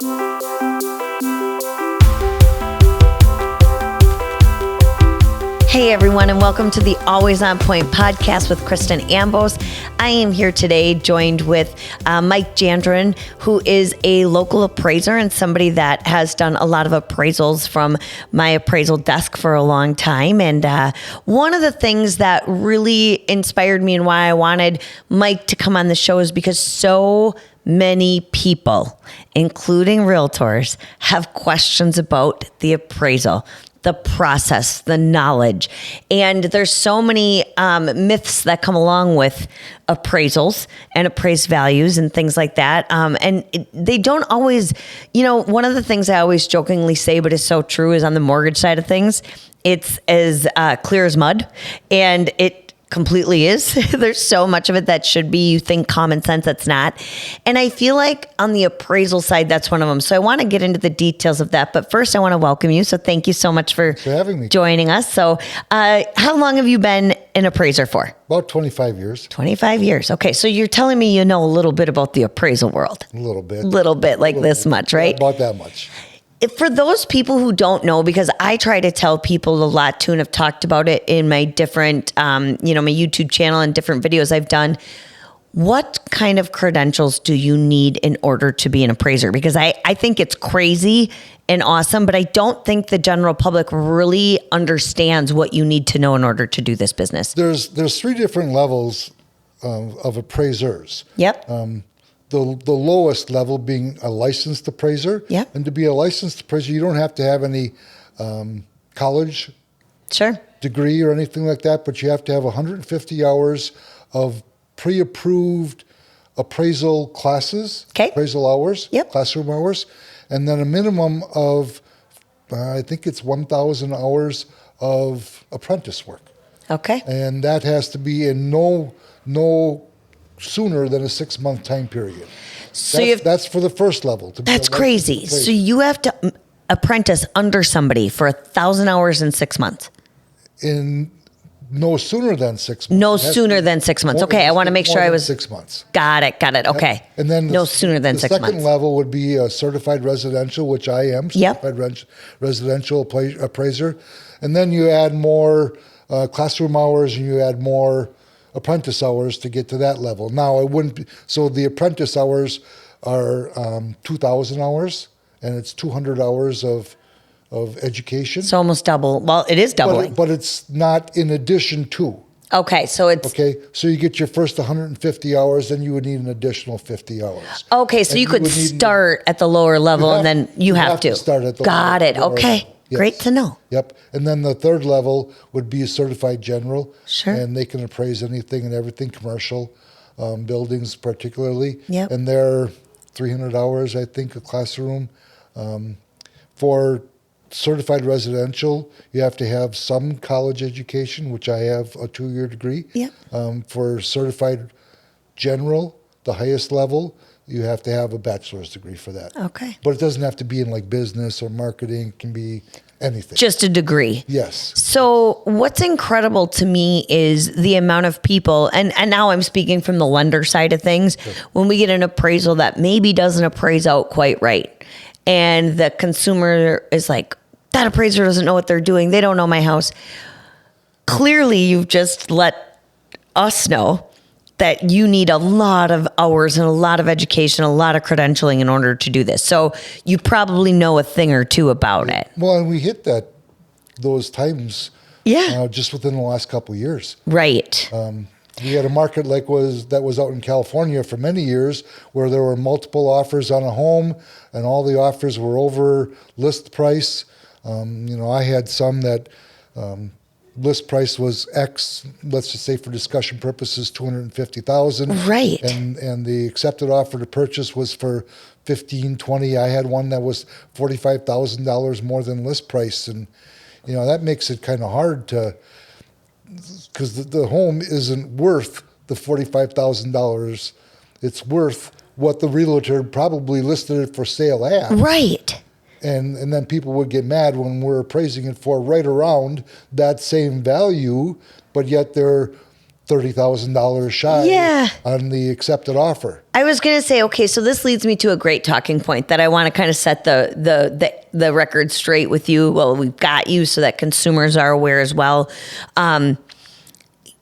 Hey everyone, and welcome to the Always On Point podcast with Kristen Ambos. I am here today joined with Mike Jandrin, who is a local appraiser and somebody that has done a lot of appraisals from my appraisal desk for a long time. And one of the things that really inspired me and why I wanted Mike to come on the show is because so many people, including realtors, have questions about the appraisal, the process, the knowledge. And there's so many myths that come along with appraisals and appraised values and things like that. They don't always, one of the things I always jokingly say, but is so true, is on the mortgage side of things, it's as clear as mud. And it completely is. There's so much of it that should be, you think, common sense. That's not. And I feel like on the appraisal side, that's one of them. So I want to get into the details of that. But first, I want to welcome you. So thank you so much for having me, joining us. So how long have you been an appraiser for? About 25 years. 25 years. Okay. So you're telling me you know a little bit about the appraisal world. A little bit. Like this much, right? Yeah, about that much. For those people who don't know, because I try to tell people a lot too, and I've talked about it in my different, my YouTube channel and different videos I've done. What kind of credentials do you need in order to be an appraiser? Because I think it's crazy and awesome, but I don't think the general public really understands what you need to know in order to do this business. There's three different levels of appraisers. Yep. The lowest level being a licensed appraiser. Yeah. And to be a licensed appraiser, you don't have to have any college degree or anything like that, but you have to have 150 hours of pre-approved appraisal classes, appraisal hours, classroom hours, and then a minimum of, I think it's 1,000 hours of apprentice work. Okay. And that has to be in no sooner than a 6-month time period. So that's for the first level. That's crazy. So you have to apprentice under somebody for 1,000 hours in 6 months. In no sooner than 6 months. No sooner than 6 months. Okay, I want to make sure I was 6 months. Got it. Okay. And then no sooner than 6 months. The second level would be a certified residential, which I am. Certified residential appraiser. And then you add more classroom hours, and you add more apprentice hours to get to that level. Now, it wouldn't be, so the apprentice hours are 2,000 hours, and it's 200 hours of education. So almost double. Well, it is doubling. But it's not in addition to. Okay, so it's... Okay, so you get your first 150 hours, then you would need an additional 50 hours. Okay, so you could start at the lower level, and then you have to. Start at the Got it, okay. Yes. Great to know. Yep. And then the third level would be a certified general. Sure. And they can appraise anything and everything, commercial buildings particularly. Yep. And they're 300 hours, I think, a classroom. For certified residential, you have to have some college education, which I have a 2-year degree. Yep. For certified general, the highest level, you have to have a bachelor's degree for that. Okay. But it doesn't have to be in like business or marketing. It can be anything. Just a degree. Yes. So what's incredible to me is the amount of people, and now I'm speaking from the lender side of things, when we get an appraisal that maybe doesn't appraise out quite right. And the consumer is like, that appraiser doesn't know what they're doing. They don't know my house. Clearly, you've just let us know that you need a lot of hours and a lot of education, a lot of credentialing in order to do this. So you probably know a thing or two about it. Well, and we hit those times just within the last couple of years. Right. We had a market that was out in California for many years where there were multiple offers on a home and all the offers were over list price. I had some that list price was X, let's just say for discussion purposes, $250,000. Right. And the accepted offer to purchase was for $15,000-$20,000. I had one that was $45,000 more than list price. And, that makes it kind of hard because the home isn't worth the $45,000. It's worth what the realtor probably listed it for sale at. Right. And then people would get mad when we're appraising it for right around that same value, but yet they're $30,000 shy on the accepted offer. I was going to say, okay, so this leads me to a great talking point that I want to kind of set the record straight with you. Well, we've got you so that consumers are aware as well.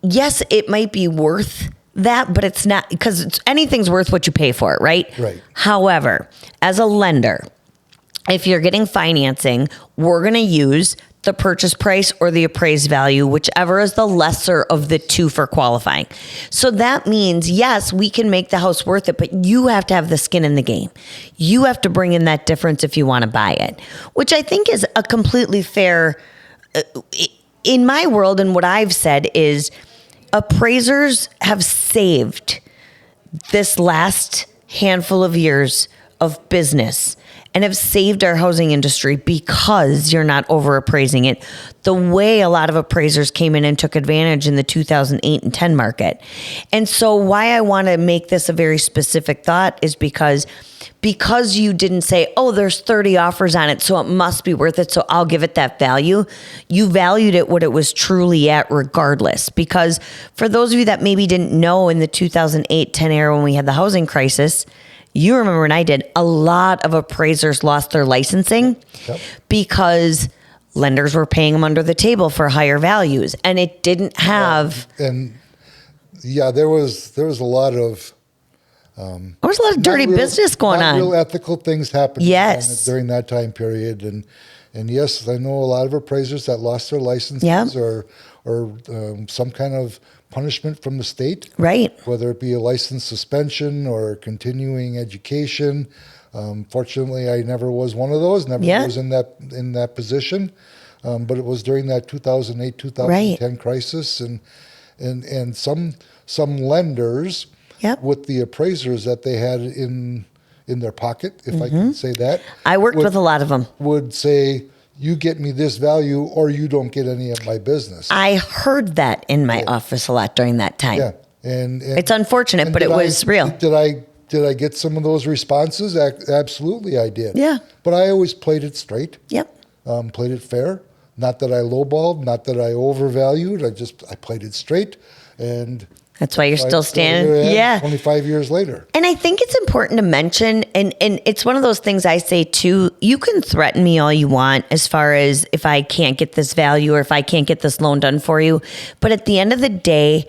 Yes, it might be worth that, but it's not, because anything's worth what you pay for it, right? Right. However, as a lender, if you're getting financing, we're going to use the purchase price or the appraised value, whichever is the lesser of the two for qualifying. So that means, yes, we can make the house worth it, but you have to have the skin in the game. You have to bring in that difference if you want to buy it, which I think is a completely fair, in my world, and what I've said is appraisers have saved this last handful of years of business and have saved our housing industry because you're not over appraising it the way a lot of appraisers came in and took advantage in the 2008 and 10 market. And so why I want to make this a very specific thought is because you didn't say, oh, there's 30 offers on it, so it must be worth it, so I'll give it that value. You valued it what it was truly at regardless. Because for those of you that maybe didn't know, in the 2008-10 era when we had the housing crisis, you remember when I did, a lot of appraisers lost their licensing because lenders were paying them under the table for higher values, and it didn't have. There was a lot of. There was a lot of dirty business going on. Real ethical things happened. Yes. During that time period, and yes, I know a lot of appraisers that lost their licenses or some kind of punishment from the state, right? Whether it be a license suspension or continuing education. Fortunately, I never was one of those. Never was in that position. But it was during that 2008, 2010 crisis, and some lenders with the appraisers that they had in their pocket, if I can say that. I worked with a lot of them. Would say, you get me this value or you don't get any of my business. I heard that in my office a lot during that time. Yeah. And it's unfortunate, but it was real. Did I get some of those responses? Absolutely, I did. Yeah. But I always played it straight. Yep. Played it fair. Not that I lowballed, not that I overvalued. I played it straight. And that's why you're still standing. 25 years later. And I think it's important to mention, and it's one of those things I say too, you can threaten me all you want as far as if I can't get this value or if I can't get this loan done for you. But at the end of the day,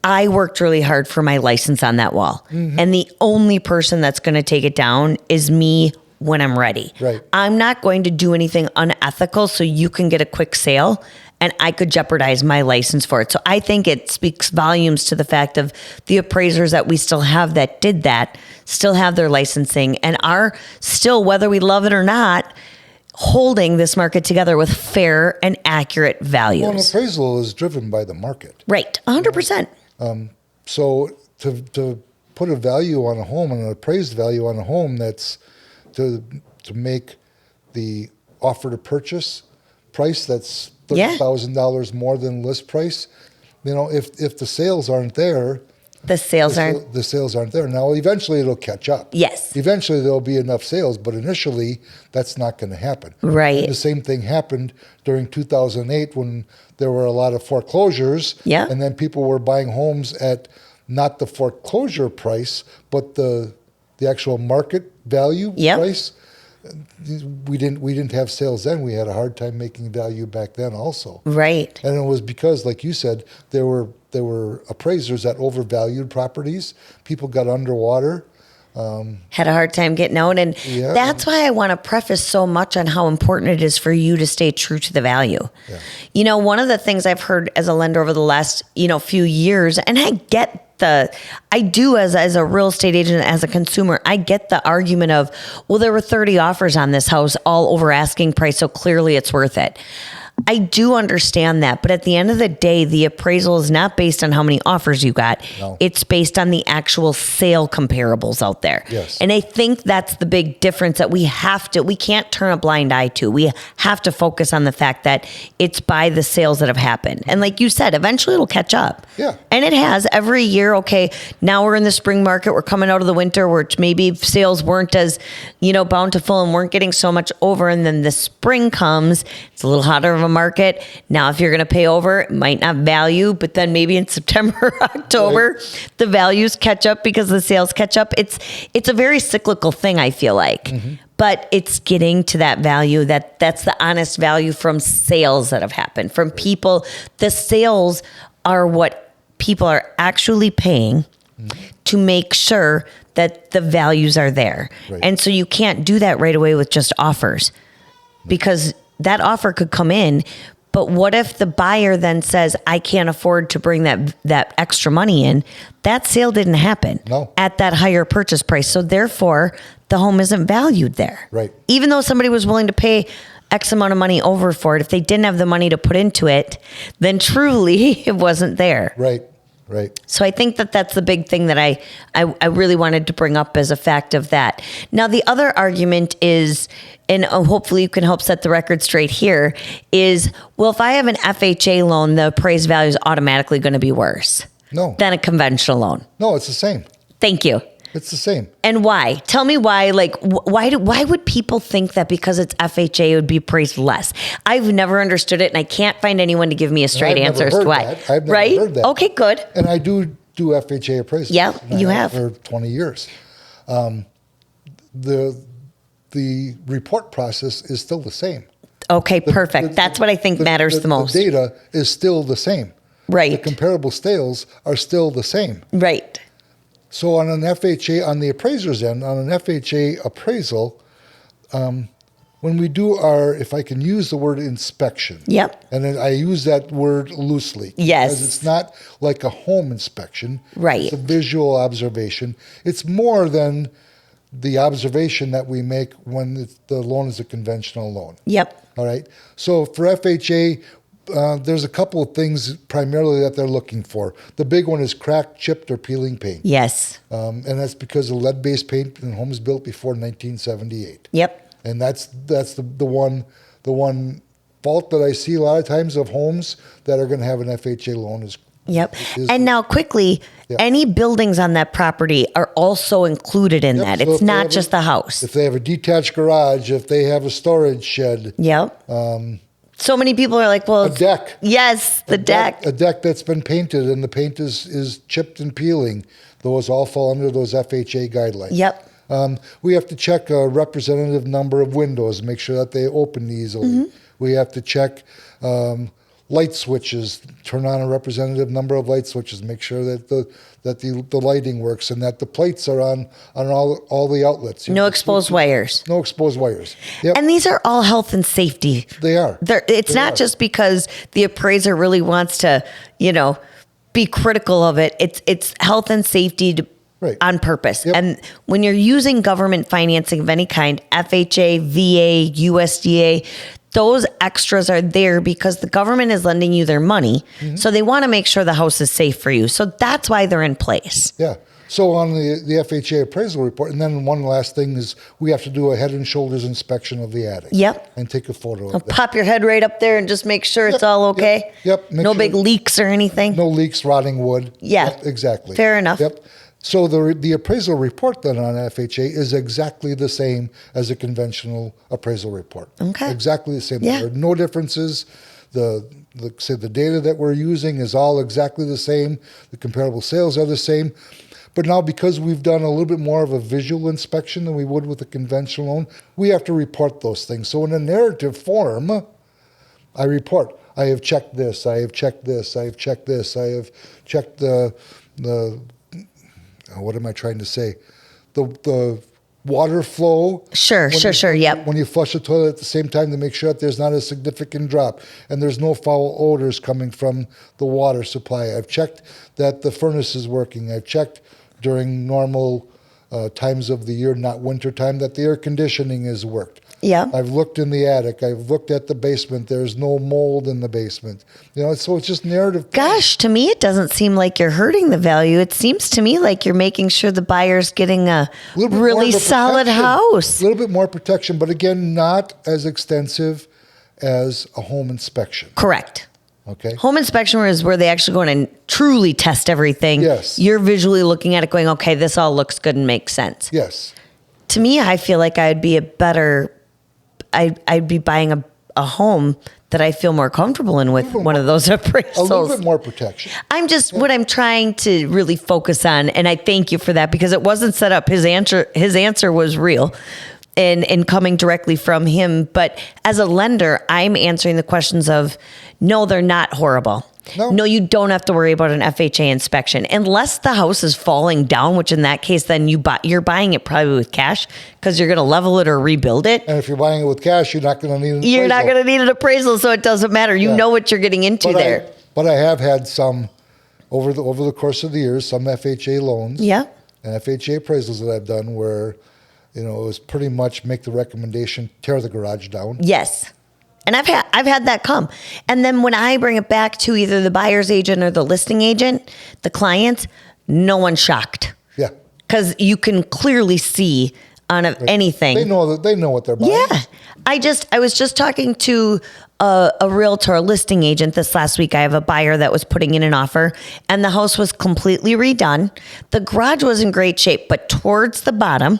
I worked really hard for my license on that wall. Mm-hmm. And the only person that's going to take it down is me when I'm ready. Right. I'm not going to do anything unethical so you can get a quick sale and I could jeopardize my license for it. So I think it speaks volumes to the fact of the appraisers that we still have that did that, still have their licensing and are still, whether we love it or not, holding this market together with fair and accurate values. Well, an appraisal is driven by the market. Right, 100%. So to put a value on a home, and an appraised value on a home, that's to make the offer to purchase price that's $30,000 more than list price. You know, if the sales aren't there, the sales aren't there. Now, eventually it'll catch up. Yes. Eventually there'll be enough sales, but initially that's not going to happen. Right. And the same thing happened during 2008 when there were a lot of foreclosures. Yeah. And then people were buying homes at not the foreclosure price, but the actual market value price. We didn't have sales then. We had a hard time making value back then also. Right. And it was because, like you said, there were appraisers that overvalued properties. People got underwater. Had a hard time getting out. And that's why I want to preface so much on how important it is for you to stay true to the value. Yeah. You know, one of the things I've heard as a lender over the last, few years, and I get I do as a real estate agent, as a consumer, I get the argument of, well, there were 30 offers on this house all over asking price, so clearly it's worth it. I do understand that, but at the end of the day, the appraisal is not based on how many offers you got. No. It's based on the actual sale comparables out there. Yes. And I think that's the big difference that we can't turn a blind eye to. We have to focus on the fact that it's by the sales that have happened. And like you said, eventually it'll catch up. Yeah. And it has every year. Okay, now we're in the spring market. We're coming out of the winter where maybe sales weren't as, bountiful and weren't getting so much over. And then the spring comes, it's a little hotter of of a market. Now, if you're going to pay over, it might not value, but then maybe in September, October, the values catch up because the sales catch up. It's a very cyclical thing, I feel like. Mm-hmm. But it's getting to that value that's the honest value from sales that have happened from people. The sales are what people are actually paying to make sure that the values are there. Right. And so you can't do that right away with just offers because that offer could come in. But what if the buyer then says, I can't afford to bring that extra money in? That sale didn't happen at that higher purchase price. So therefore, the home isn't valued there. Right. Even though somebody was willing to pay X amount of money over for it, if they didn't have the money to put into it, then truly it wasn't there. Right. Right. So I think that's the big thing that I really wanted to bring up as a fact of that. Now, the other argument is, and hopefully you can help set the record straight here, is, well, if I have an FHA loan, the appraised value is automatically going to be worse than a conventional loan. No, it's the same. Thank you. It's the same. And why? Tell me why. Like, why would people think that because it's FHA, it would be appraised less? I've never understood it, and I can't find anyone to give me a straight answer as to why. I've never heard that. Okay, good. And I do FHA appraisals. Yeah, you have. For 20 years. The report process is still the same. Okay, perfect. That's what I think matters the most. The data is still the same. Right. The comparable sales are still the same. Right. So on an FHA, on the appraiser's end, on an FHA appraisal, when we do our, if I can use the word inspection. Yep. And then I use that word loosely. Yes. Because it's not like a home inspection. Right. It's a visual observation. It's more than the observation that we make when the loan is a conventional loan. Yep. All right. So for FHA, there's a couple of things primarily that they're looking for. The big one is cracked, chipped, or peeling paint. Yes. And that's because of lead-based paint in homes built before 1978. Yep. And that's the one fault that I see a lot of times of homes that are going to have an FHA loan is. Yep. And now quickly, any buildings on that property are also included in that. So it's not just the house. If they have a detached garage, if they have a storage shed. Yep. So many people are like, well, a deck. Yes, the deck. A deck that's been painted and the paint is chipped and peeling. Those all fall under those FHA guidelines. Yep. We have to check a representative number of windows, make sure that they open easily. Mm-hmm. We have to check light switches, turn on a representative number of light switches, make sure that the lighting works and that the plates are on all the outlets. No exposed wires. No exposed wires. Yep. And these are all health and safety. They are. It's not just because the appraiser really wants to, be critical of it. It's health and safety on purpose. Yep. And when you're using government financing of any kind, FHA, VA, USDA, those extras are there because the government is lending you their money. Mm-hmm. So they want to make sure the house is safe for you. So that's why they're in place. Yeah. So on the FHA appraisal report, and then one last thing is we have to do a head and shoulders inspection of the attic. Yep. And take a photo of that. Pop your head right up there and just make sure it's all okay. Yep. No big leaks or anything. No leaks, rotting wood. Yeah. Yep, exactly. Fair enough. Yep. So the appraisal report then on FHA is exactly the same as a conventional appraisal report. Okay. Exactly the same. Yeah. There are no differences. The data that we're using is all exactly the same. The comparable sales are the same. But now because we've done a little bit more of a visual inspection than we would with a conventional loan, we have to report those things. So in a narrative form, I report, I have checked this, I have checked this, I have checked this, I have checked the what am I trying to say? The water flow. Sure. Yep. When you flush the toilet at the same time to make sure that there's not a significant drop and there's no foul odors coming from the water supply. I've checked that the furnace is working. I've checked during normal times of the year, not winter time, that the air conditioning has worked. Yeah. I've looked in the attic. I've looked at the basement. There's no mold in the basement. So it's just narrative. Gosh, to me, it doesn't seem like you're hurting the value. It seems to me like you're making sure the buyer's getting a really solid house. A little bit more protection, but again, not as extensive as a home inspection. Correct. Okay. Home inspection is where they actually go in and truly test everything. Yes. You're visually looking at it going, okay, this all looks good and makes sense. Yes. To me, I feel like I'd be buying a home that I feel more comfortable in with one of those appraisals. A little bit more protection. What I'm trying to really focus on, and I thank you for that because it wasn't set up. His answer was real and coming directly from him. But as a lender, I'm answering the questions of, no, they're not horrible. No, you don't have to worry about an FHA inspection unless the house is falling down, which in that case, then you're buying it probably with cash because you're going to level it or rebuild it. And if you're buying it with cash, you're not going to need an appraisal. You're not going to need an appraisal, so it doesn't matter. You know what you're getting into there. But I have had some, over the course of the years, some FHA loans and FHA appraisals that I've done where, it was pretty much make the recommendation, tear the garage down. Yes. And I've had that come. And then when I bring it back to either the buyer's agent or the listing agent, the client, no one's shocked. Yeah. Because you can clearly see on anything. They know what they're buying. Yeah. I was just talking to a realtor, a listing agent this last week. I have a buyer that was putting in an offer and the house was completely redone. The garage was in great shape, but towards the bottom,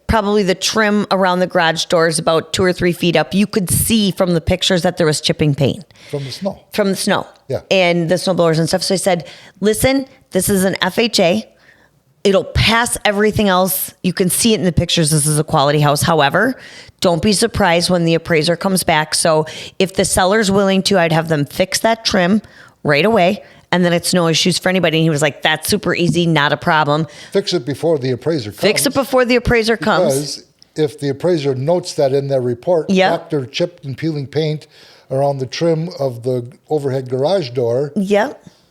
probably the trim around the garage door is about 2 or 3 feet up. You could see from the pictures that there was chipping paint. From the snow. From the snow. Yeah. And the snow blowers and stuff. So I said, listen, this is an FHA. It'll pass everything else. You can see it in the pictures. This is a quality house. However, don't be surprised when the appraiser comes back. So if the seller's willing to, I'd have them fix that trim right away. And then it's no issues for anybody. And he was like, that's super easy, not a problem. Fix it before the appraiser comes. Fix it before the appraiser comes. Because if the appraiser notes that in their report, after chipped and peeling paint around the trim of the overhead garage door,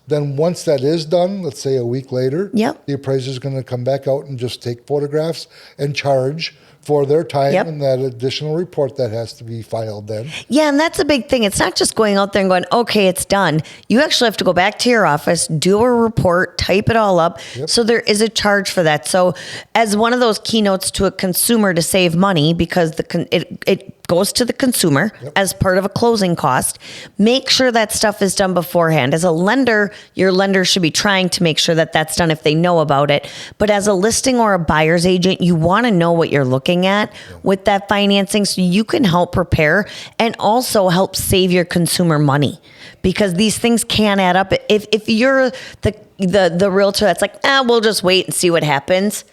then once that is done, let's say a week later, the appraiser is going to come back out and just take photographs and charge for their time and that additional report that has to be filed then. Yeah, and that's a big thing. It's not just going out there and going, okay, it's done. You actually have to go back to your office, do a report, type it all up. So there is a charge for that. So as one of those keynotes to a consumer to save money, because it goes to the consumer as part of a closing cost, make sure that stuff is done beforehand. As a lender, your lender should be trying to make sure that that's done if they know about it. But as a listing or a buyer's agent, you want to know what you're looking at with that financing so you can help prepare and also help save your consumer money, because these things can add up. If you're the realtor that's like, we'll just wait and see what happens,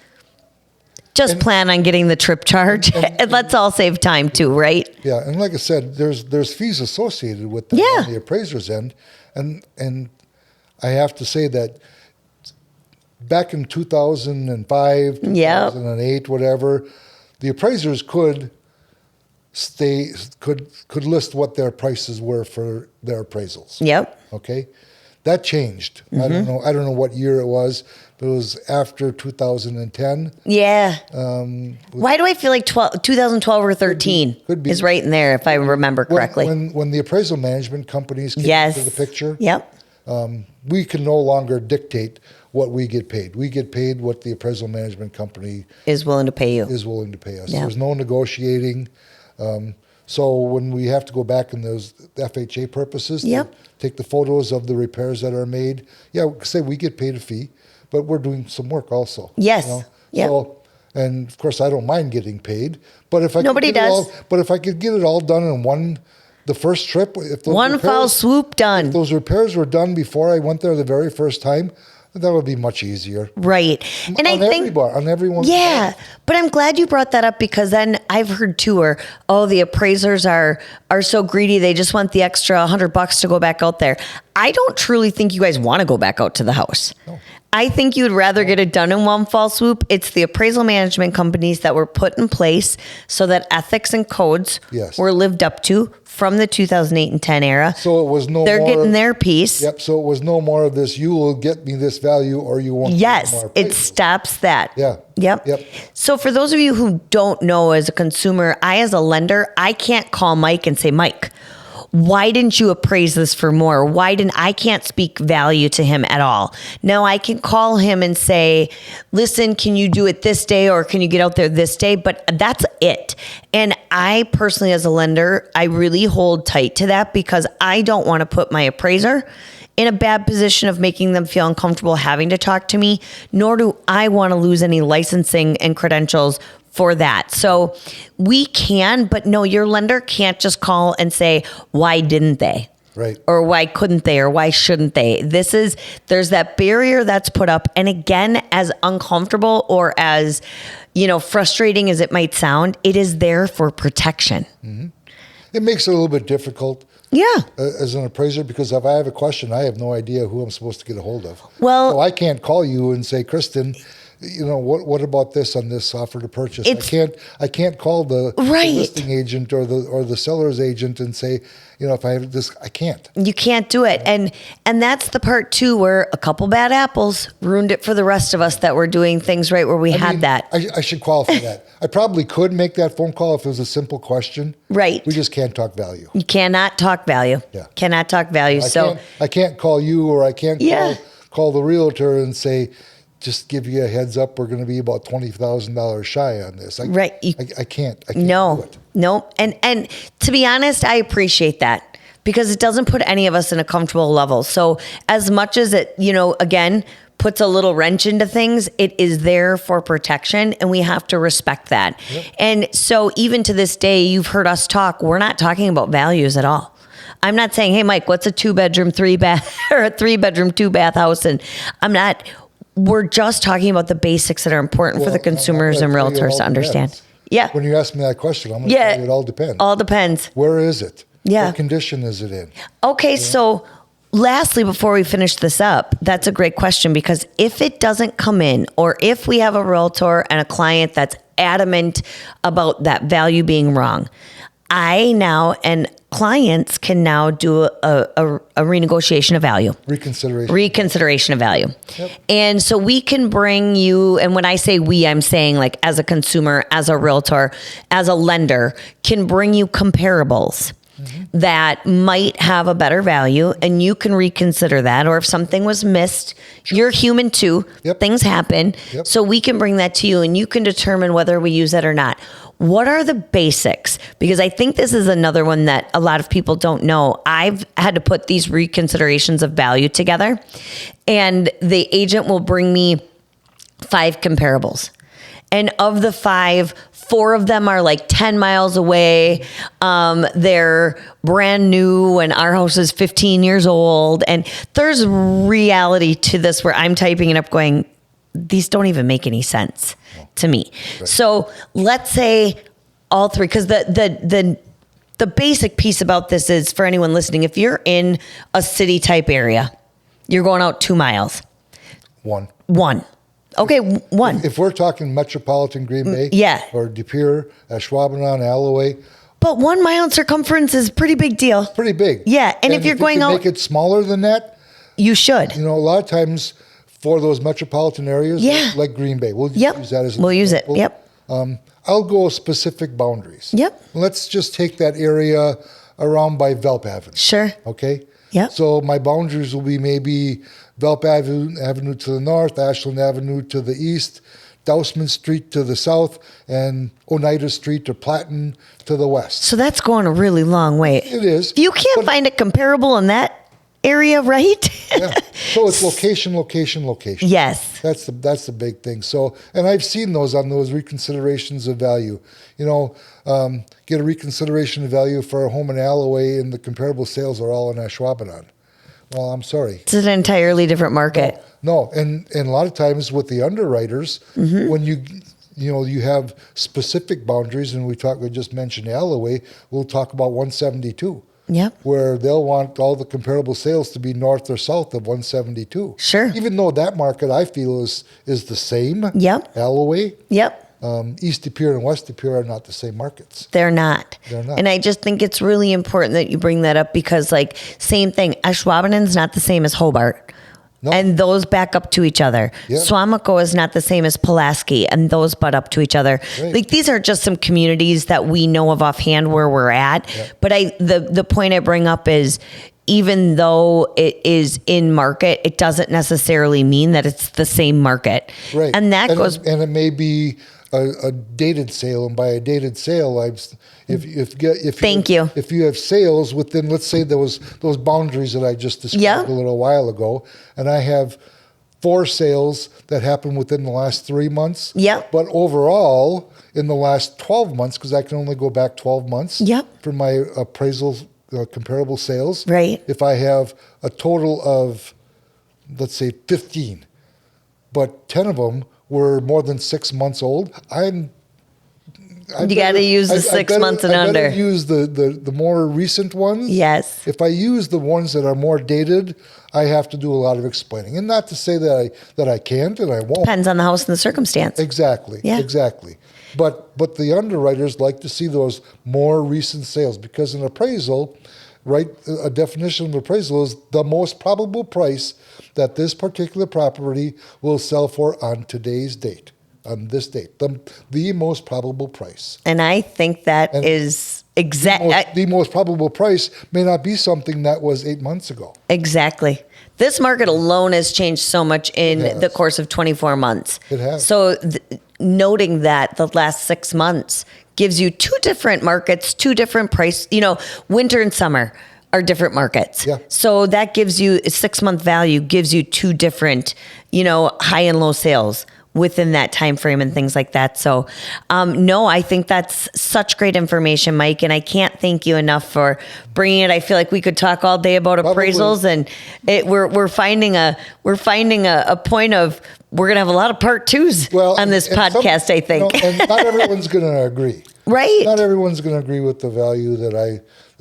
just plan on getting the trip charge and let's all save time too, right? Yeah, and like I said, there's fees associated with that on the appraiser's end, and I have to say that back in 2005, 2008, whatever, the appraisers could list what their prices were for their appraisals. Okay, that changed. I don't know what year it was, but it was after 2010. Why do I feel like 2012 or 13 could be is right in there if I remember correctly? When the appraisal management companies came into the picture, we can no longer dictate what we get paid. We get paid what the appraisal management company is willing to pay you. Is willing to pay us. There's no negotiating. So when we have to go back in those FHA purposes, to take the photos of the repairs that are made, say we get paid a fee, but we're doing some work also. So, and of course, I don't mind getting paid, but if I if I could get it all done in the first trip, if those one foul swoop done. If those repairs were done before I went there the very first time, that would be much easier. Right. And I think on everyone's part. But I'm glad you brought that up, because then I've heard too where, the appraisers are so greedy, they just want the extra $100 to go back out there. I don't truly think you guys want to go back out to the house. No. I think you'd rather get it done in one fall swoop. It's the appraisal management companies that were put in place so that ethics and codes were lived up to from the 2008 and 10 era. So it was they're getting their piece. So it was no more of this, you will get me this value or you won't. It stops that. So for those of you who don't know, as a consumer, as a lender, I can't call Mike and say, Mike, why didn't you appraise this for more? I can't speak value to him at all. Now I can call him and say, listen, can you do it this day or can you get out there this day? But that's it. And I personally, as a lender, I really hold tight to that, because I don't want to put my appraiser in a bad position of making them feel uncomfortable having to talk to me, nor do I want to lose any licensing and credentials for that. So we can, but no, your lender can't just call and say, why didn't they? Right. Or why couldn't they? Or why shouldn't they? There's that barrier that's put up. And again, as uncomfortable or as, frustrating as it might sound, it is there for protection. Mm-hmm. It makes it a little bit difficult. Yeah. As an appraiser, because if I have a question, I have no idea who I'm supposed to get a hold of. Well, so I can't call you and say, Kristen, what about this on this offer to purchase? I can't call the listing agent or the seller's agent and say, if I have this, I can't. You can't do it. And that's the part too, where a couple bad apples ruined it for the rest of us that were doing things right where we had that. I should qualify that. I probably could make that phone call if it was a simple question. Right. We just can't talk value. You cannot talk value. Yeah. Cannot talk value. I can't call you, or I can't call the realtor and say, just give you a heads up, we're going to be about $20,000 shy on this. Right. I can't No, do it. No. And to be honest, I appreciate that because it doesn't put any of us in a comfortable level. So as much as it, again, puts a little wrench into things, it is there for protection and we have to respect that. Yep. And so even to this day, you've heard us talk, we're not talking about values at all. I'm not saying, hey, Mike, what's a 2-bedroom, 3-bath or a 3-bedroom, 2-bath house? And we're just talking about the basics that are important for the consumers and realtors to understand. Depends. Yeah. When you ask me that question, I'm going to tell you it all depends. All depends. Where is it? Yeah. What condition is it in? Okay, so lastly, before we finish this up, that's a great question because if it doesn't come in or if we have a realtor and a client that's adamant about that value being wrong, clients can now do a renegotiation of value. Reconsideration of value. Yep. And so we can bring you, and when I say we, I'm saying like as a consumer, as a realtor, as a lender, can bring you comparables that might have a better value and you can reconsider that. Or if something was missed, you're human too. Yep. Things happen. Yep. So we can bring that to you and you can determine whether we use that or not. What are the basics? Because I think this is another one that a lot of people don't know. I've had to put these reconsiderations of value together and the agent will bring me 5 comparables. And of the 5, 4 of them are like 10 miles away. They're brand new and our house is 15 years old. And there's reality to this where I'm typing it up going, these don't even make any sense to me. Right. So let's say all 3, because the basic piece about this is for anyone listening, if you're in a city type area, you're going out 2 miles. 1. Okay, 1. If we're talking metropolitan Green Bay, or De Pere, Ashwaubenon, Alloway. But 1 mile in circumference is a pretty big deal. Pretty big. Yeah, and if you're going out, make it smaller than that, you should. A lot of times for those metropolitan areas, like Green Bay, we'll use that as an example. Yep. I'll go specific boundaries. Yep. Let's just take that area around by Velp Avenue. Sure. Okay. Yep. So my boundaries will be maybe Velp Avenue to the north, Ashland Avenue to the east, Dousman Street to the south, and Oneida Street or Platten to the west. So that's going a really long way. It is. You can't find a comparable in that area, right? Yeah. So it's location. Yes. That's the big thing. So, and I've seen those on those reconsiderations of value. Get a reconsideration of value for a home in Alloway and the comparable sales are all in Ashwaubenon. Well, I'm sorry. It's an entirely different market. No. And a lot of times with the underwriters, when you have specific boundaries, and we just mentioned Alloway, we'll talk about 172. Yep. Where they'll want all the comparable sales to be north or south of 172. Sure. Even though that market I feel is the same. Yep. Alloway. Yep. East De Pere and West De Pere are not the same markets. They're not. And I just think it's really important that you bring that up because, same thing, Ashwaubenon's not the same as Hobart. No. And those back up to each other. Yep. Suamico is not the same as Pulaski, and those butt up to each other. Right. These are just some communities that we know of offhand where we're at. Yep. But the point I bring up is, even though it is in market, it doesn't necessarily mean that it's the same market. Right. And it may be a dated sale, and by a dated sale, if you have sales within, let's say, those boundaries that I just described a little while ago, and I have 4 sales that happened within the last 3 months. Yep. But overall, in the last 12 months, because I can only go back 12 months for my appraisal comparable sales. Right. If I have a total of, let's say, 15, but 10 of them were more than 6 months old, you got to use the 6 months and under. I better use the more recent ones. Yes. If I use the ones that are more dated, I have to do a lot of explaining. And not to say that I can't and I won't. Depends on the house and the circumstance. Exactly. Yeah. Exactly. But the underwriters like to see those more recent sales, because an appraisal, right, a definition of appraisal is the most probable price that this particular property will sell for on today's date. On this date, the most probable price. And I think that is exact. The most probable price may not be something that was 8 months ago. Exactly. This market alone has changed so much in the course of 24 months. It has. So noting that the last 6 months gives you 2 different markets, 2 different price, winter and summer are different markets. Yeah. So that gives you a 6-month value, gives you 2 different, high and low sales within that time frame and things like that. So, no, I think that's such great information, Mike, and I can't thank you enough for bringing it. I feel like we could talk all day about appraisals, and we're finding a point of we're gonna have a lot of part 2s on this podcast. I think, and not everyone's gonna agree. Right. Not everyone's gonna agree with the value that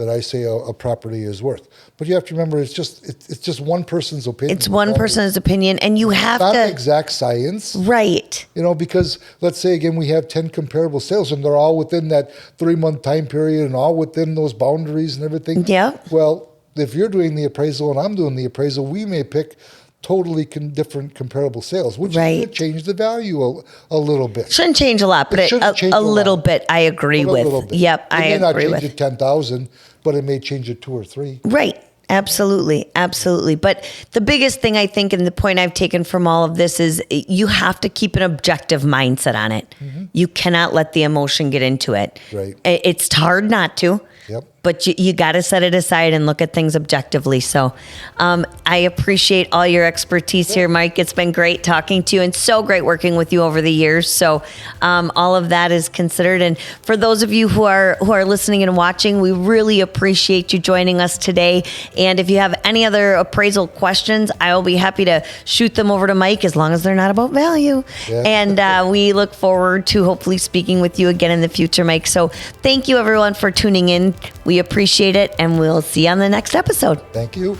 I say a property is worth. But you have to remember, it's just one person's opinion. It's one person's opinion, and you have not to... Not exact science. Right. Because let's say, again, we have 10 comparable sales, and they're all within that 3-month time period and all within those boundaries and everything. Yeah. Well, if you're doing the appraisal and I'm doing the appraisal, we may pick totally different comparable sales, which is going to change the value a little bit. Shouldn't change a lot, but a little bit, I agree with. Yep, I agree with. It may not change it 10,000, but it may change it 2 or 3. Right. Absolutely. Absolutely. But the biggest thing I think, and the point I've taken from all of this, is you have to keep an objective mindset on it. Mm-hmm. You cannot let the emotion get into it. Right. It's hard not to. Yep. But you got to set it aside and look at things objectively. So I appreciate all your expertise here, Mike. It's been great talking to you and so great working with you over the years. So all of that is considered. And for those of you who are listening and watching, we really appreciate you joining us today. And if you have any other appraisal questions, I will be happy to shoot them over to Mike, as long as they're not about value. Yeah. And we look forward to hopefully speaking with you again in the future, Mike. So thank you, everyone, for tuning in. We appreciate it, and we'll see you on the next episode. Thank you.